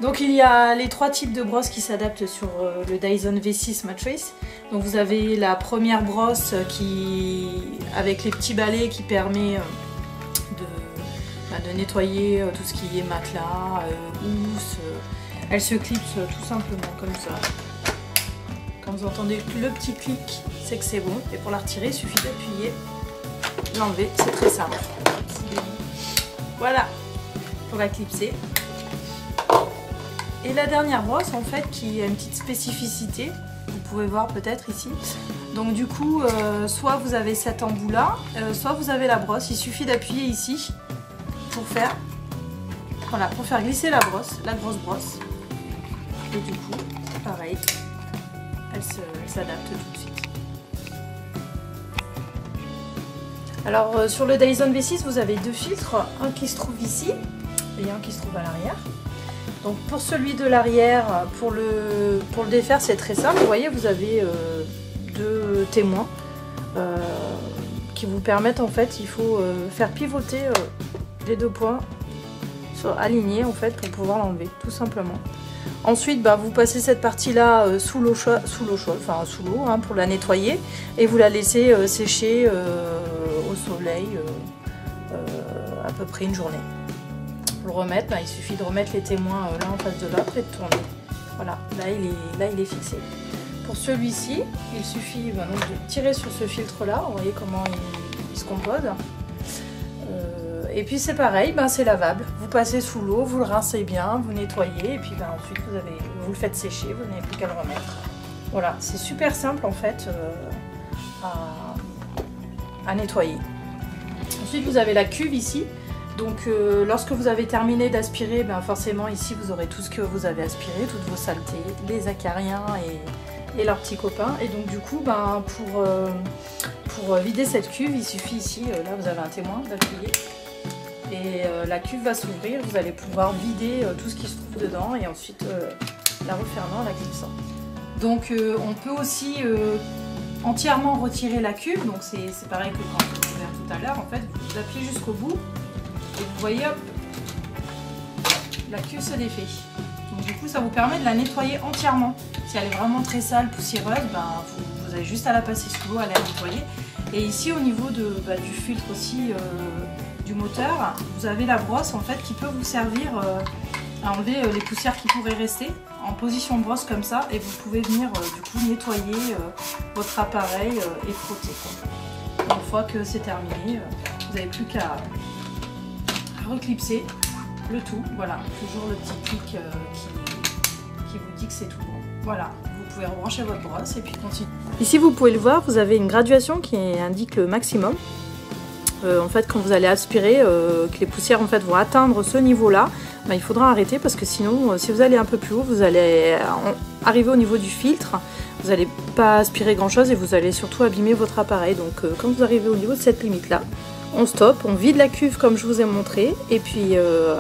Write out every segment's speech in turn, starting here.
Donc il y a les 3 types de brosses qui s'adaptent sur le Dyson V6 Matrix. Donc vous avez la première brosse avec les petits balais qui permet de nettoyer tout ce qui est matelas, housse. Elle se clipse tout simplement comme ça. Quand vous entendez le petit clic, c'est que c'est bon. Et pour la retirer, il suffit d'appuyer, l'enlever, c'est très simple. Voilà, pour la clipser. Et la dernière brosse en fait qui a une petite spécificité, vous pouvez voir peut-être ici. Donc du coup, soit vous avez cet embout là, soit vous avez la brosse. Il suffit d'appuyer ici pour faire, voilà, pour faire glisser la brosse, la grosse brosse. Et du coup, pareil, elle s'adapte tout de suite. Alors sur le Dyson V6, vous avez 2 filtres, un qui se trouve ici et un qui se trouve à l'arrière. Donc pour celui de l'arrière, pour le défaire, c'est très simple. Vous voyez, vous avez 2 témoins qui vous permettent en fait, il faut faire pivoter les 2 points alignés en fait pour pouvoir l'enlever, tout simplement. Ensuite, vous passez cette partie-là sous l'eau chaude, enfin sous l'eau pour la nettoyer et vous la laissez sécher au soleil à peu près une journée. Pour le remettre, il suffit de remettre les témoins là en face de l'autre et de tourner. Voilà, là il est fixé. Pour celui-ci, il suffit donc de tirer sur ce filtre-là. Vous voyez comment il se compose. Et puis c'est pareil, c'est lavable. Vous passez sous l'eau, vous le rincez bien, vous nettoyez et puis ensuite vous le faites sécher, vous n'avez plus qu'à le remettre. Voilà, c'est super simple en fait à nettoyer. Ensuite vous avez la cuve ici. Donc lorsque vous avez terminé d'aspirer, forcément ici vous aurez tout ce que vous avez aspiré, toutes vos saletés, les acariens et leurs petits copains. Et donc du coup, pour vider cette cuve, il suffit ici, là vous avez un témoin, d'appuyer. Et la cuve va s'ouvrir, vous allez pouvoir vider tout ce qui se trouve dedans et ensuite la refermant, la clipsant. Donc on peut aussi entièrement retirer la cuve, donc c'est pareil que quand je vous l'ai tout à l'heure, en fait vous appuyez jusqu'au bout. Et vous voyez, hop, la cuve se défait. Donc du coup, ça vous permet de la nettoyer entièrement. Si elle est vraiment très sale, poussiéreuse, vous avez juste à la passer sous l'eau, à la nettoyer. Et ici, au niveau du filtre aussi du moteur, vous avez la brosse en fait qui peut vous servir à enlever les poussières qui pourraient rester en position de brosse comme ça. Et vous pouvez venir du coup nettoyer votre appareil et frotter. Une fois que c'est terminé, vous n'avez plus qu'à reclipser le tout, voilà, toujours le petit clic qui vous dit que c'est tout bon. Voilà, vous pouvez rebrancher votre brosse et puis continuer. Ici vous pouvez le voir, vous avez une graduation qui indique le maximum. En fait quand vous allez aspirer, que les poussières en fait vont atteindre ce niveau là, il faudra arrêter parce que sinon si vous allez un peu plus haut, vous allez arriver au niveau du filtre, vous n'allez pas aspirer grand chose et vous allez surtout abîmer votre appareil. Donc quand vous arrivez au niveau de cette limite là, on stoppe, on vide la cuve comme je vous ai montré et puis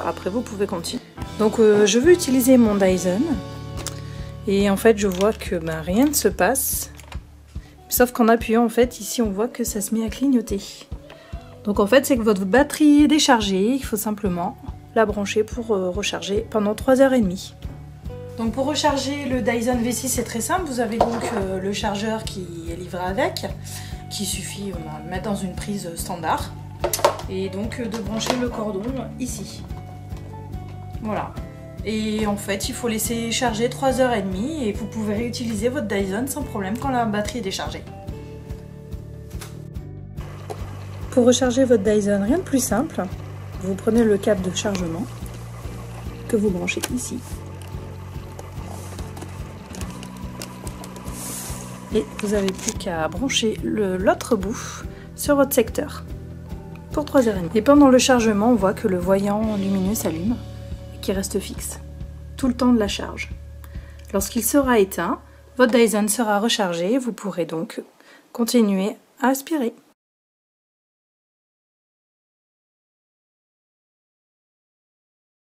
après vous pouvez continuer. Donc je veux utiliser mon Dyson et en fait je vois que rien ne se passe sauf qu'en appuyant en fait ici on voit que ça se met à clignoter. Donc en fait c'est que votre batterie est déchargée, il faut simplement la brancher pour recharger pendant 3h30. Donc pour recharger le Dyson V6 c'est très simple, vous avez donc le chargeur qui est livré avec, qu'il suffit de mettre dans une prise standard et donc de brancher le cordon ici. Voilà. Et en fait, il faut laisser charger 3h30 et vous pouvez réutiliser votre Dyson sans problème quand la batterie est déchargée. Pour recharger votre Dyson, rien de plus simple. Vous prenez le câble de chargement que vous branchez ici. Et vous n'avez plus qu'à brancher l'autre bout sur votre secteur pour 3h30. Et pendant le chargement, on voit que le voyant lumineux s'allume et qu'il reste fixe tout le temps de la charge. Lorsqu'il sera éteint, votre Dyson sera rechargé et vous pourrez donc continuer à aspirer.